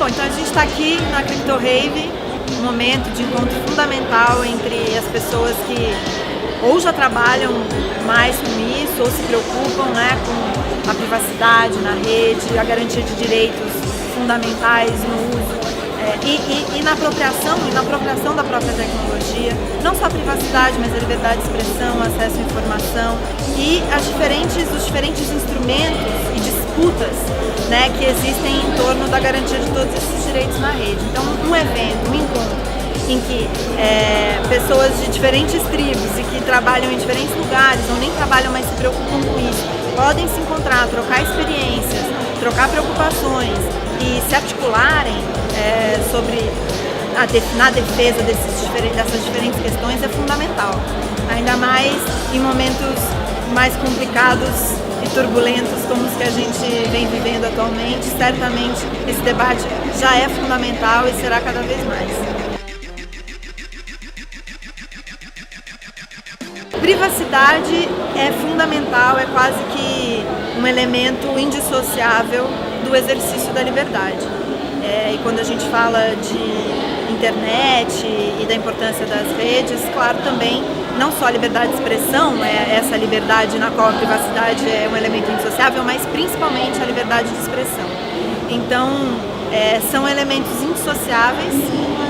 Bom, então a gente está aqui na Crypto Rave, um momento de encontro fundamental entre as pessoas que ou já trabalham mais com isso, ou se preocupam, né, com a privacidade na rede, a garantia de direitos fundamentais no uso e na apropriação da própria tecnologia, não só a privacidade, mas a liberdade de expressão, acesso à informação e os diferentes instrumentos e disputas, né, que existem em torno da garantia de todos esses direitos na rede. Então, um evento, um encontro em que pessoas de diferentes tribos e que trabalham em diferentes lugares, ou nem trabalham, mas se preocupam com isso, podem se encontrar, trocar experiências, trocar preocupações e se articularem na defesa dessas diferentes questões é fundamental. Ainda mais em momentos mais complicados e turbulentos como os que a gente vem vivendo atualmente, certamente esse debate já é fundamental e será cada vez mais. Privacidade é fundamental, é quase que um elemento indissociável do exercício da liberdade. E quando a gente fala de internet e da importância das redes, claro, também não só a liberdade de expressão, essa liberdade na qual a privacidade é um elemento indissociável, mas principalmente a liberdade de expressão. Então, são elementos indissociáveis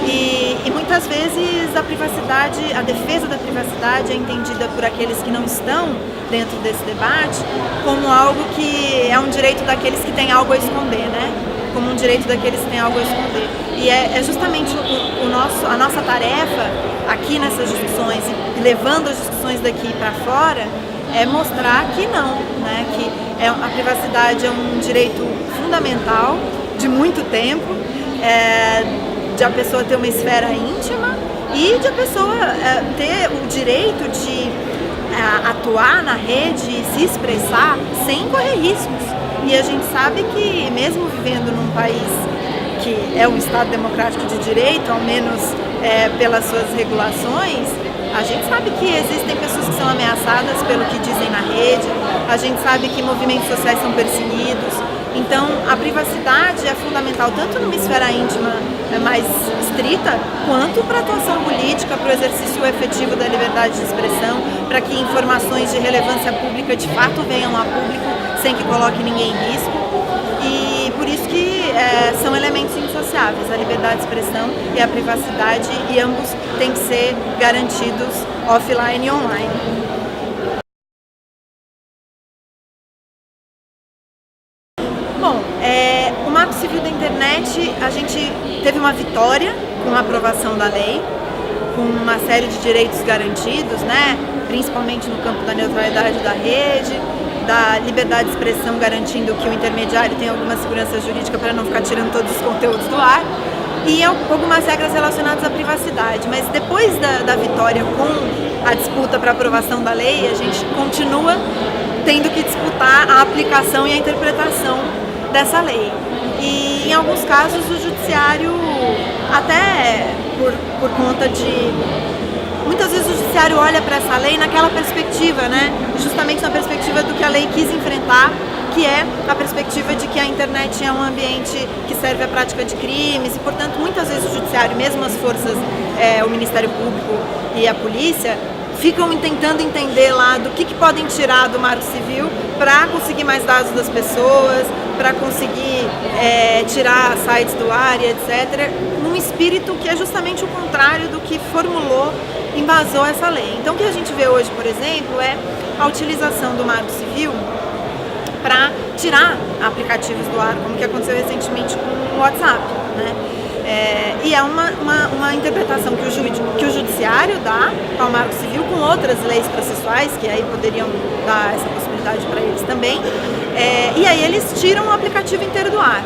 e muitas vezes a defesa da privacidade é entendida por aqueles que não estão dentro desse debate como algo que é um direito daqueles que têm algo a esconder, né? Como um direito daqueles que têm algo a esconder. E é justamente a nossa tarefa aqui nessas discussões e levando as discussões daqui para fora é mostrar que não, né? Que a privacidade é um direito fundamental de muito tempo, de a pessoa ter uma esfera íntima e de a pessoa ter o direito de atuar na rede e se expressar sem correr riscos. E a gente sabe que mesmo vivendo num país que é um Estado democrático de direito, ao menos pelas suas regulações, a gente sabe que existem pessoas que são ameaçadas pelo que dizem na rede, a gente sabe que movimentos sociais são perseguidos. Então, a privacidade é fundamental tanto numa esfera íntima mais estrita, quanto para a atuação política, para o exercício efetivo da liberdade de expressão, para que informações de relevância pública de fato venham a público sem que coloque ninguém em risco. E por isso que são elementos indissociáveis, a liberdade de expressão e a privacidade, e ambos têm que ser garantidos offline e online. Bom, o Marco Civil da Internet, a gente teve uma vitória com a aprovação da lei, com uma série de direitos garantidos, né? Principalmente no campo da neutralidade da rede, da liberdade de expressão, garantindo que o intermediário tem alguma segurança jurídica para não ficar tirando todos os conteúdos do ar, e algumas regras relacionadas à privacidade. Mas depois da vitória com a disputa para aprovação da lei, a gente continua tendo que disputar a aplicação e a interpretação dessa lei. E em alguns casos o judiciário, até por conta de... Muitas vezes o judiciário olha para essa lei naquela perspectiva, né? Justamente na perspectiva do que a lei quis enfrentar, que é a perspectiva de que a internet é um ambiente que serve à prática de crimes e, portanto, muitas vezes o judiciário, mesmo as forças, o Ministério Público e a polícia, ficam tentando entender lá do que podem tirar do Marco Civil para conseguir mais dados das pessoas, para conseguir tirar sites do ar e etc., num espírito que é justamente o contrário do que embasou essa lei. Então o que a gente vê hoje, por exemplo, é a utilização do Marco Civil para tirar aplicativos do ar, como que aconteceu recentemente com o WhatsApp, né? E é uma interpretação que o judiciário dá ao Marco Civil com outras leis processuais, que aí poderiam dar essa possibilidade para eles também, e aí eles tiram o aplicativo inteiro do ar.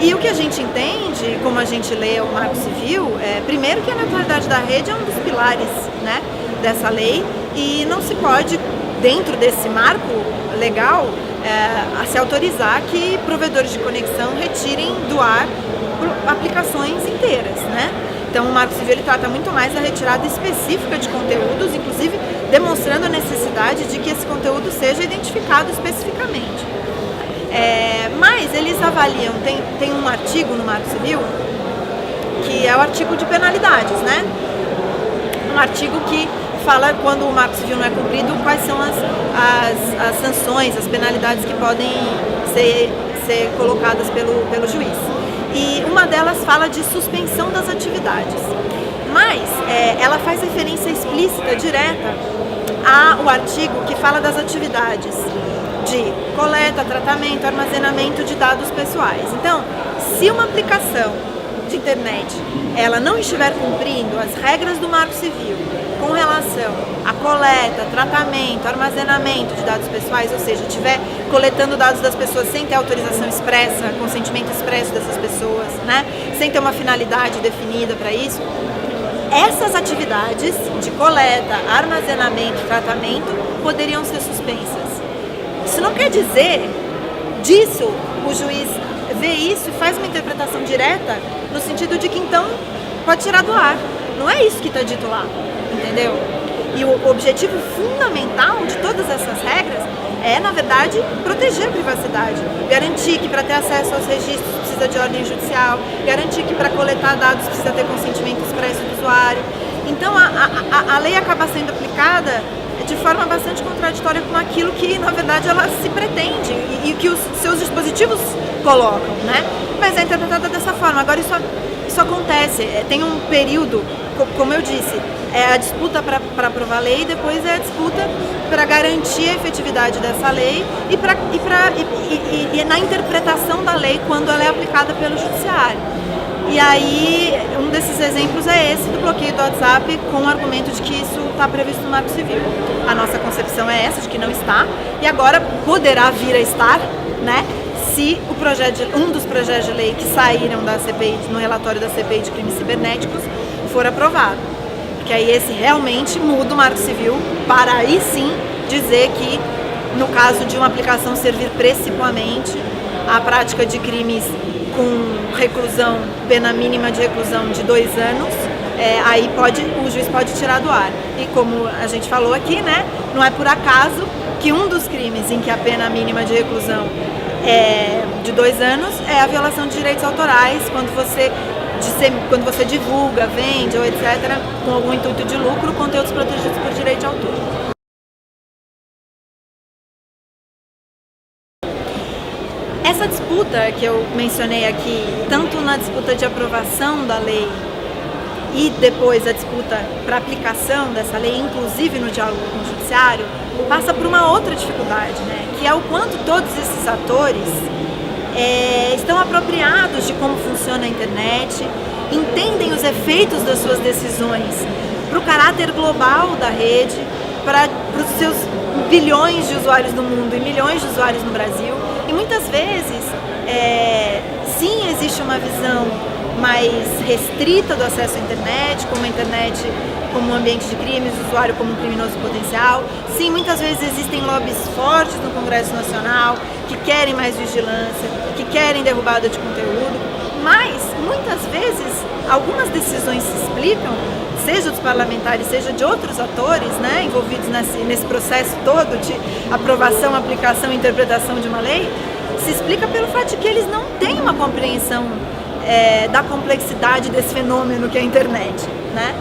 E o que a gente entende, como a gente lê o Marco Civil, primeiro que a neutralidade da rede é um dos pilares, né, dessa lei, e não se pode, dentro desse marco legal, se autorizar que provedores de conexão retirem do ar aplicações inteiras, né? Então o Marco Civil ele trata muito mais a retirada específica de conteúdos, inclusive demonstrando a necessidade de que esse conteúdo seja identificado especificamente. Mas ele eles avaliam, tem um artigo no Marco Civil, que é o artigo de penalidades, né? Um artigo que fala quando o Marco Civil não é cumprido, quais são as sanções, as penalidades que podem ser colocadas pelo juiz. E uma delas fala de suspensão das atividades. Mas ela faz referência explícita, direta, ao artigo que fala das atividades de coleta, tratamento, armazenamento de dados pessoais. Então, se uma aplicação de internet ela não estiver cumprindo as regras do Marco Civil com relação a coleta, tratamento, armazenamento de dados pessoais, ou seja, estiver coletando dados das pessoas sem ter autorização expressa, consentimento expresso dessas pessoas, né, sem ter uma finalidade definida para isso, essas atividades de coleta, armazenamento e tratamento poderiam ser suspensas. Isso não quer dizer, disso, o juiz vê isso e faz uma interpretação direta no sentido de que então pode tirar do ar. Não é isso que está dito lá, entendeu? E o objetivo fundamental de todas essas regras é, na verdade, proteger a privacidade, garantir que para ter acesso aos registros precisa de ordem judicial, garantir que para coletar dados precisa ter consentimento expresso do usuário. Então a lei acaba sendo aplicada de forma bastante contraditória com aquilo que, na verdade, ela se pretende e que os seus dispositivos colocam, né? Mas é interpretada dessa forma. Agora, isso acontece, tem um período, como eu disse, é a disputa para aprovar a lei e depois é a disputa para garantir a efetividade dessa lei e na interpretação da lei quando ela é aplicada pelo judiciário. E aí, um desses exemplos é esse do bloqueio do WhatsApp com o argumento de que isso está previsto no Marco Civil. A nossa concepção é essa, de que não está, e agora poderá vir a estar, né, se um dos projetos de lei que saíram da CPI, no relatório da CPI de crimes cibernéticos, for aprovado. Porque aí esse realmente muda o Marco Civil para aí sim dizer que, no caso de uma aplicação servir principalmente à prática de crimes com reclusão, pena mínima de reclusão de 2 anos, aí o juiz pode tirar do ar. E como a gente falou aqui, né, não é por acaso que um dos crimes em que a pena mínima de reclusão é de 2 anos é a violação de direitos autorais, quando você divulga, vende ou etc., com algum intuito de lucro, conteúdos protegidos por direito de autor. Essa disputa que eu mencionei aqui, tanto na disputa de aprovação da lei e depois a disputa para aplicação dessa lei, inclusive no diálogo com o judiciário, passa por uma outra dificuldade, né? Que é o quanto todos esses atores estão apropriados de como funciona a internet, entendem os efeitos das suas decisões para o caráter global da rede, para os seus bilhões de usuários no mundo e milhões de usuários no Brasil. E muitas vezes, sim, existe uma visão mais restrita do acesso à internet, como a internet como um ambiente de crimes, o usuário como um criminoso potencial. Sim, muitas vezes existem lobbies fortes no Congresso Nacional que querem mais vigilância, que querem derrubada de conteúdo, mas muitas vezes algumas decisões se explicam, seja dos parlamentares, seja de outros atores, né, envolvidos nesse processo todo de aprovação, aplicação e interpretação de uma lei, se explica pelo fato de que eles não têm uma compreensão da complexidade desse fenômeno que é a internet, né?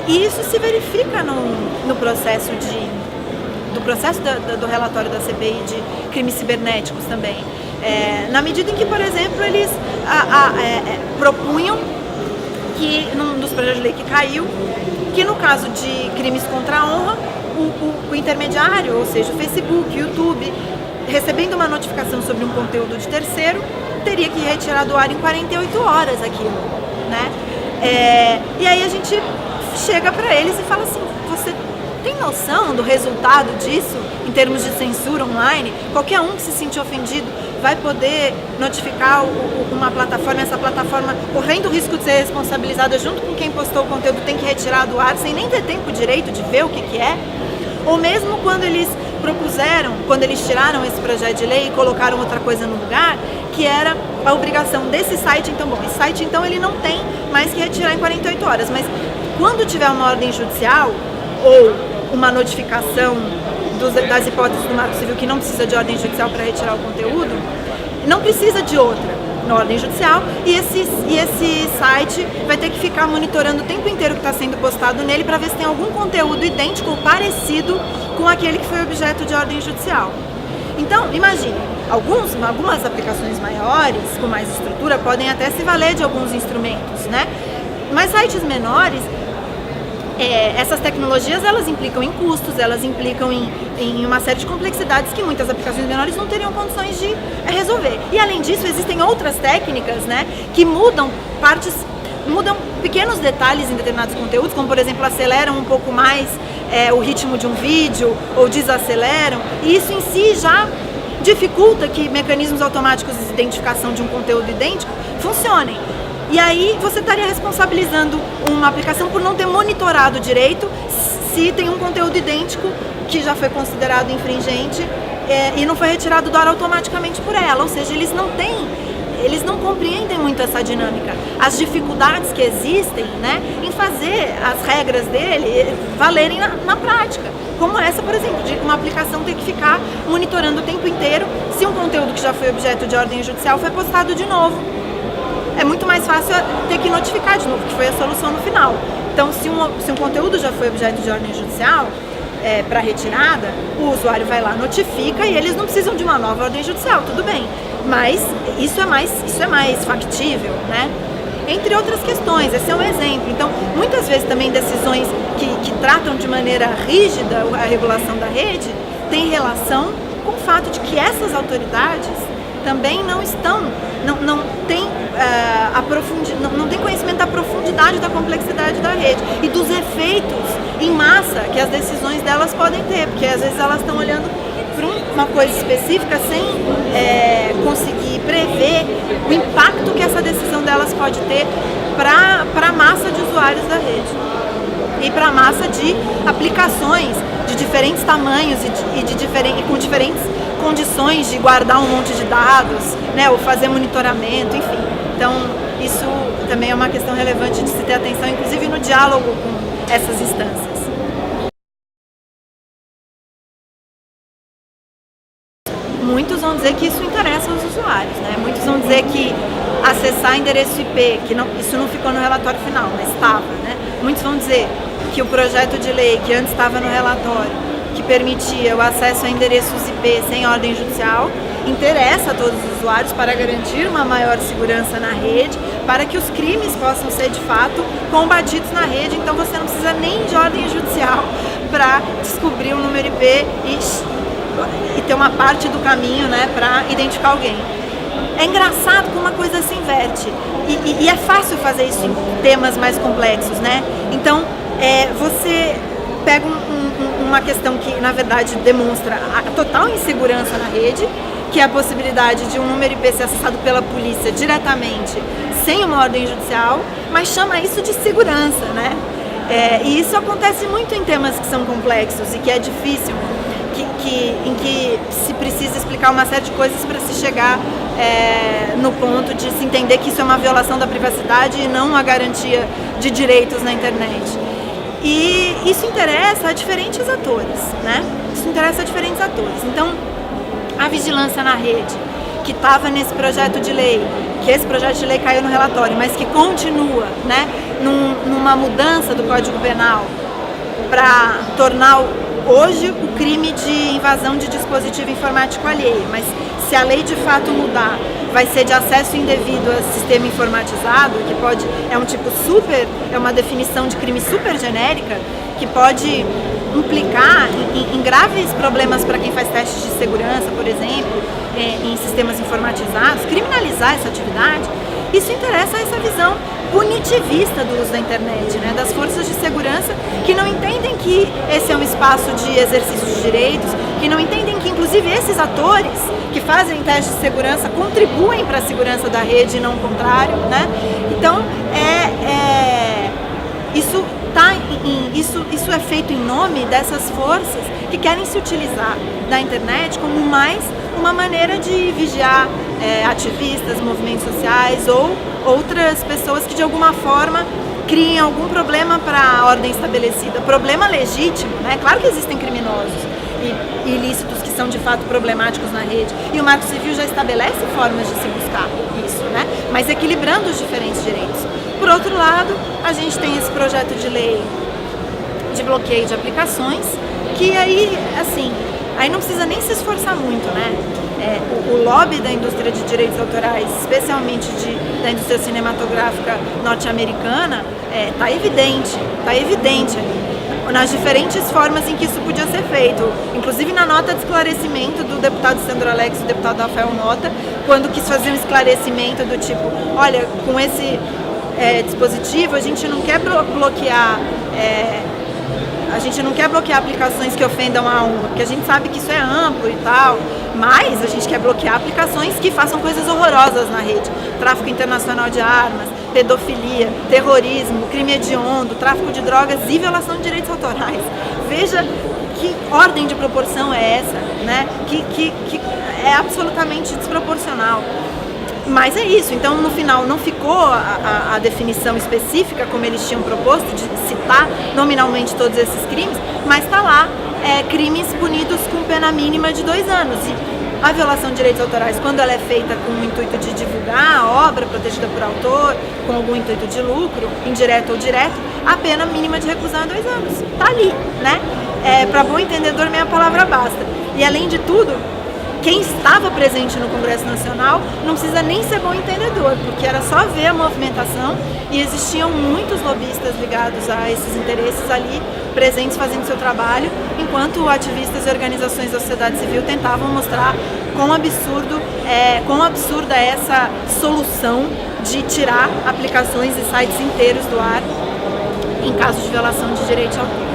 E isso se verifica no processo do relatório da CPI de crimes cibernéticos também. Na medida em que, por exemplo, eles propunham que, num dos projetos de lei que caiu, que no caso de crimes contra a honra, o intermediário, ou seja, o Facebook, o YouTube, recebendo uma notificação sobre um conteúdo de terceiro, teria que retirar do ar em 48 horas aquilo, né? E aí a gente chega para eles e fala assim, você tem noção do resultado disso em termos de censura online? Qualquer um que se sentir ofendido vai poder notificar uma plataforma, essa plataforma, correndo o risco de ser responsabilizada junto com quem postou o conteúdo, tem que retirar do ar sem nem ter tempo direito de ver o que é? Ou mesmo quando eles quando eles tiraram esse projeto de lei e colocaram outra coisa no lugar, que era a obrigação desse site, então, esse site então ele não tem mais que retirar em 48 horas, mas quando tiver uma ordem judicial ou uma notificação das hipóteses do Marco Civil que não precisa de ordem judicial para retirar o conteúdo, não precisa de outra na ordem judicial, e esse site vai ter que ficar monitorando o tempo inteiro o que está sendo postado nele para ver se tem algum conteúdo idêntico ou parecido com aquele que foi objeto de ordem judicial. Então, imagine, algumas aplicações maiores, com mais estrutura, podem até se valer de alguns instrumentos, né? Mas sites menores, essas tecnologias, elas implicam em custos, elas implicam em uma série de complexidades que muitas aplicações menores não teriam condições de resolver. E além disso, existem outras técnicas, né, que mudam pequenos detalhes em determinados conteúdos, como por exemplo, aceleram um pouco mais o ritmo de um vídeo ou desaceleram, e isso em si já dificulta que mecanismos automáticos de identificação de um conteúdo idêntico funcionem. E aí você estaria responsabilizando uma aplicação por não ter monitorado direito se tem um conteúdo idêntico que já foi considerado infringente e não foi retirado do ar automaticamente por ela. Ou seja, eles não compreendem muito essa dinâmica, as dificuldades que existem, né, em fazer as regras dele valerem na prática. Como essa, por exemplo, de uma aplicação ter que ficar monitorando o tempo inteiro se um conteúdo que já foi objeto de ordem judicial foi postado de novo. É muito mais fácil ter que notificar de novo, que foi a solução no final. Então, se um conteúdo já foi objeto de ordem judicial, para retirada, o usuário vai lá, notifica, e eles não precisam de uma nova ordem judicial, tudo bem. Mas isso é mais factível, né? Entre outras questões, esse é um exemplo. Então, muitas vezes também decisões que tratam de maneira rígida a regulação da rede têm relação com o fato de que essas autoridades também não tem conhecimento da profundidade da complexidade da rede e dos efeitos em massa que as decisões delas podem ter, porque às vezes elas estão olhando para uma coisa específica sem conseguir prever o impacto que essa decisão delas pode ter para a massa de usuários da rede e para a massa de aplicações de diferentes tamanhos e com diferentes condições de guardar um monte de dados, né, ou fazer monitoramento, enfim. Então, isso também é uma questão relevante de se ter atenção, inclusive no diálogo com essas instâncias. Muitos vão dizer que isso interessa aos usuários, né? Muitos vão dizer que acessar endereço IP, isso não ficou no relatório final, mas estava, né? Muitos vão dizer que o projeto de lei que antes estava no relatório, que permitia o acesso a endereços IP sem ordem judicial, interessa a todos os usuários para garantir uma maior segurança na rede, para que os crimes possam ser de fato combatidos na rede. Então você não precisa nem de ordem judicial para descobrir o número IP e ter uma parte do caminho, né, para identificar alguém. É engraçado como uma coisa se inverte e é fácil fazer isso em temas mais complexos, né? Então você pega uma questão que, na verdade, demonstra a total insegurança na rede, que é a possibilidade de um número IP ser acessado pela polícia diretamente, sem uma ordem judicial, mas chama isso de segurança, né? E isso acontece muito em temas que são complexos e que é difícil, em que se precisa explicar uma série de coisas para se chegar no ponto de se entender que isso é uma violação da privacidade e não uma garantia de direitos na internet. E isso interessa a diferentes atores, né? Isso interessa a diferentes atores. Então, a vigilância na rede, que estava nesse projeto de lei, que esse projeto de lei caiu no relatório, mas que continua, né, numa mudança do Código Penal para tornar hoje o crime de invasão de dispositivo informático alheio, mas se a lei de fato mudar, vai ser de acesso indevido a sistema informatizado, que é uma definição de crime super genérica, que pode implicar em graves problemas para quem faz testes de segurança, por exemplo, em sistemas informatizados, criminalizar essa atividade. Isso interessa a essa visão punitivista do uso da internet, né, das forças de segurança que não entendem que esse é um espaço de exercício de direitos, que não entendem que, inclusive, esses atores que fazem testes de segurança contribuem para a segurança da rede e não o contrário, né? Então, isso é feito em nome dessas forças que querem se utilizar da internet como mais uma maneira de vigiar ativistas, movimentos sociais ou outras pessoas que de alguma forma criem algum problema para a ordem estabelecida. Problema legítimo, né? Claro que existem criminosos e ilícitos que são de fato problemáticos na rede. E o Marco Civil já estabelece formas de se buscar isso, né? Mas equilibrando os diferentes direitos. Por outro lado, a gente tem esse projeto de lei de bloqueio de aplicações, que aí, assim, aí não precisa nem se esforçar muito, né? O lobby da indústria de direitos autorais, especialmente da indústria cinematográfica norte-americana, tá evidente ali, nas diferentes formas em que isso podia ser feito. Inclusive na nota de esclarecimento do deputado Sandro Alex e do deputado Rafael Mota, quando quis fazer um esclarecimento do tipo, olha, com esse dispositivo a gente não quer bloquear aplicações que ofendam a honra, porque a gente sabe que isso é amplo e tal, mas a gente quer bloquear aplicações que façam coisas horrorosas na rede. Tráfico internacional de armas, pedofilia, terrorismo, crime hediondo, tráfico de drogas e violação de direitos autorais. Veja que ordem de proporção é essa, né? Que é absolutamente desproporcional. Mas é isso, então no final não ficou a definição específica como eles tinham proposto, de citar nominalmente todos esses crimes, mas está lá, crimes punidos com pena mínima de 2 anos. E a violação de direitos autorais, quando ela é feita com o intuito de divulgar a obra protegida por autor, com algum intuito de lucro, indireto ou direto, a pena mínima de reclusão é 2 anos. Está ali, né? Para bom entendedor, meia palavra basta. E além de tudo, quem estava presente no Congresso Nacional não precisa nem ser bom entendedor, porque era só ver a movimentação e existiam muitos lobistas ligados a esses interesses ali, presentes fazendo seu trabalho, enquanto ativistas e organizações da sociedade civil tentavam mostrar quão absurda é essa solução de tirar aplicações e sites inteiros do ar em caso de violação de direito de autor.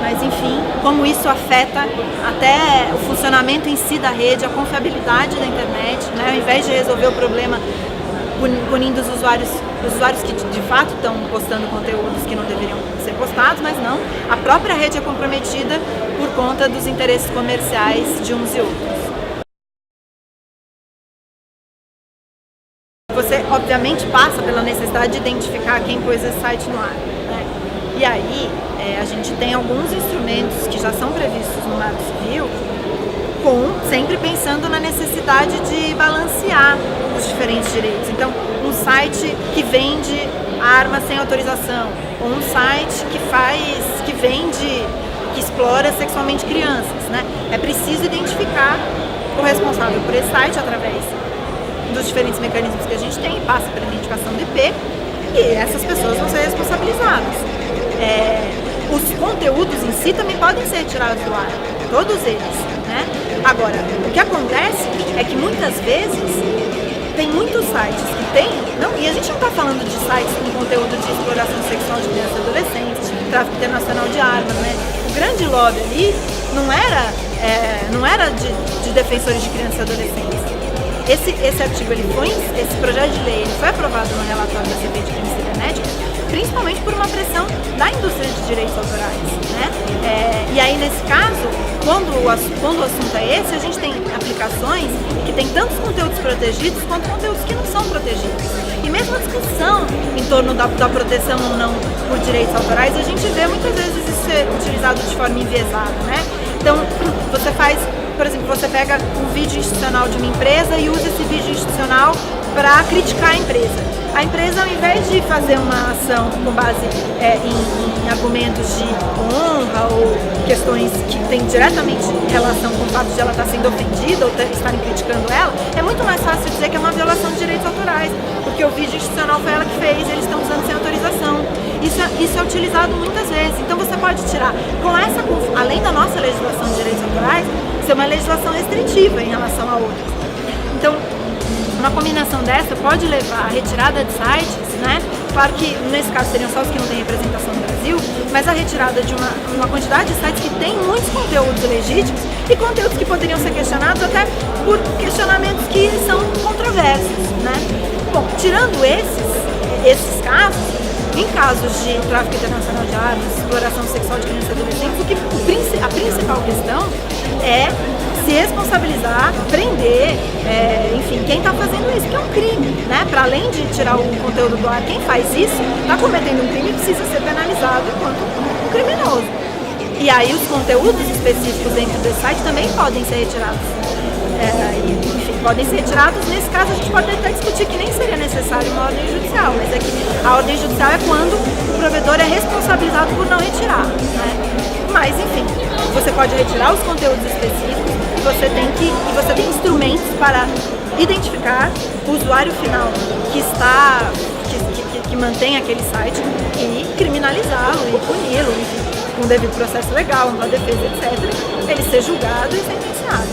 Mas enfim, como isso afeta até o funcionamento em si da rede, a confiabilidade da internet, né? Ao invés de resolver o problema punindo os usuários que de fato estão postando conteúdos que não deveriam ser postados, mas não, a própria rede é comprometida por conta dos interesses comerciais de uns e outros. Você obviamente passa pela necessidade de identificar quem pôs esse site no ar, né? E aí, a gente tem alguns instrumentos que já são previstos no Marco Civil, sempre pensando na necessidade de balancear os diferentes direitos. Então, um site que vende armas sem autorização, ou um site que explora sexualmente crianças, né? É preciso identificar o responsável por esse site através dos diferentes mecanismos que a gente tem, passa pela identificação do IP, e essas pessoas vão ser responsabilizadas. Os conteúdos em si também podem ser tirados do ar, todos eles, né? Agora, o que acontece é que muitas vezes tem muitos sites que tem, e a gente não está falando de sites com conteúdo de exploração sexual de crianças e adolescentes, tráfico internacional de armas, né? O grande lobby ali não era de defensores de crianças e adolescentes. Esse artigo, esse projeto de lei, ele foi aprovado no relatório da CPI de crimes cibernéticos, principalmente por uma pressão da indústria de direitos autorais, né? E aí, nesse caso, quando o assunto é esse, a gente tem aplicações que têm tantos conteúdos protegidos quanto conteúdos que não são protegidos. E mesmo a discussão em torno da proteção ou não por direitos autorais, a gente vê muitas vezes isso ser utilizado de forma enviesada, né? Então, por exemplo, você pega um vídeo institucional de uma empresa e usa esse vídeo institucional para criticar a empresa. A empresa, ao invés de fazer uma ação com base em argumentos de honra ou questões que têm diretamente relação com o fato de ela estar sendo ofendida ou estarem criticando ela, é muito mais fácil dizer que é uma violação de direitos autorais, porque o vídeo institucional foi ela que fez, eles estão usando sem autorização. Isso é utilizado muitas vezes. Então você pode tirar, além da nossa legislação de direitos autorais, ser uma legislação restritiva em relação a outras. Então, uma combinação dessa pode levar à retirada de sites, né? Claro que nesse caso seriam só os que não têm representação no Brasil, mas a retirada de uma quantidade de sites que tem muitos conteúdos legítimos e conteúdos que poderiam ser questionados até por questionamentos que são controversos, né? Bom, tirando esses casos, em casos de tráfico internacional de armas, exploração sexual de crianças e adolescentes, a principal questão é se responsabilizar, prender, enfim, quem está fazendo isso, que é um crime, né? Para além de tirar o conteúdo do ar, quem faz isso está cometendo um crime e precisa ser penalizado enquanto um criminoso. E aí os conteúdos específicos dentro desse site também podem ser retirados. Enfim, podem ser retirados. Nesse caso a gente pode até discutir que nem seria necessário uma ordem judicial, mas é que a ordem judicial é quando o provedor é responsabilizado por não retirar, né? Mas enfim, você pode retirar os conteúdos específicos, você tem instrumentos para identificar o usuário final que mantém aquele site e criminalizá-lo e puni-lo, enfim, com o devido processo legal, uma defesa, etc., ele ser julgado e sentenciado.